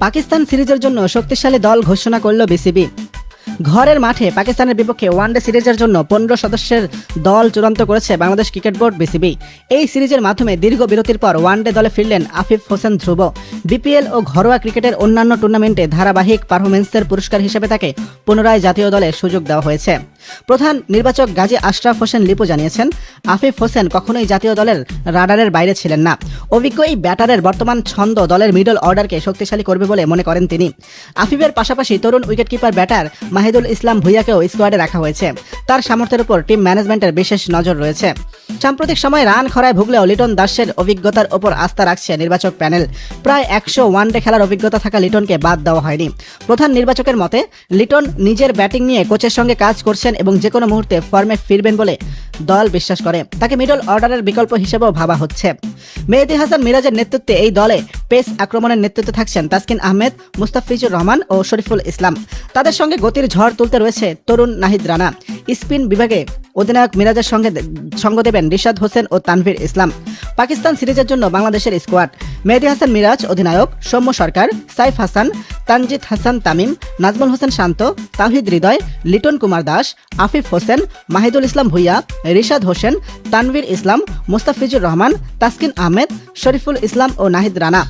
পাকিস্তান সিরিজের জন্য শক্তিশালী দল ঘোষণা করল বিসিবি। ঘরের মাঠে পাকিস্তানের বিপক্ষে ওয়ানডে সিরিজের জন্য 15 সদস্যের দল চূড়ান্ত করেছে বাংলাদেশ ক্রিকেট বোর্ড বিসিবি। এই সিরিজের মাধ্যমে দীর্ঘ বিরতির পর ওয়ানডে দলে ফিরলেন আফিফ হোসেন ধ্রুব। বিপিএল ও ঘরোয়া ক্রিকেটের অন্যান্য টুর্নামেন্টে ধারাবাহিক পারফরম্যান্সের পুরস্কার হিসেবে তাকে পুনরায় জাতীয় দলে সুযোগ দেওয়া হয়েছে। প্রধান নির্বাচক গাজী আশরাফ হোসেন লিপু জানিয়েছেন, আফিফ হোসেন কখনোই জাতীয় দলের রাডারের বাইরে ছিলেন না। অভিজ্ঞ এই ব্যাটারের বর্তমান ছন্দ দলের মিডল অর্ডারকে শক্তিশালী করবে বলে মনে করেন তিনি। আফিফের পাশাপাশি তরুণ উইকেটকিপার ব্যাটার মাহিদুল ইসলাম ভুইয়াকেও স্কোয়াডে রাখা হয়েছে। তার সামর্থ্যের উপর টিম ম্যানেজমেন্টের বিশেষ নজর রয়েছে। সাম্প্রতিক সময়ে রান খরায় ভুগলেও লিটন দাসের অভিজ্ঞতার ওপর আস্থা রাখছে নির্বাচক প্যানেল। প্রায় 100 ওয়ানডে খেলার অভিজ্ঞতা থাকা লিটনকে বাদ দেওয়া হয়নি। প্রধান নির্বাচকের মতে, লিটন নিজের ব্যাটিং নিয়ে কোচের সঙ্গে কাজ করছেন এবং যে কোনো মুহূর্তে ফর্মে ফিরবেন বলে দল বিশ্বাস করে। তাকে মিডল অর্ডারের বিকল্প হিসেবেও ভাবা হচ্ছে। মেহেদী হাসান মিরাজের নেতৃত্বে এই দলে পেস আক্রমণের নেতৃত্বে থাকছেন তাসকিন আহমেদ, মুস্তাফিজুর রহমান ও শরীফুল ইসলাম। তাদের সঙ্গে গতির ঝড় তুলতে রয়েছে তরুণ নাহিদ রানা। স্পিন বিভাগে অধিনায়ক মিরাজের সঙ্গে সঙ্গ দেবেন রিশাদ হোসেন ও তানভীর ইসলাম। পাকিস্তান সিরিজের জন্য বাংলাদেশের স্কোয়াড: মেহেদী হাসান মিরাজ অধিনায়ক, সৌম্য সরকার, সাইফ হাসান, তানজিদ হাসান তামিম, নাজমুল হোসেন শান্ত, তাওহিদ হৃদয়, লিটন কুমার দাস, আফিফ হোসেন, মাহিদুল ইসলাম ভুইয়া, রিশাদ হোসেন, তানভীর ইসলাম, মুস্তাফিজুর রহমান, তাসকিন আহমেদ, শরীফুল ইসলাম ও নাহিদ রানা।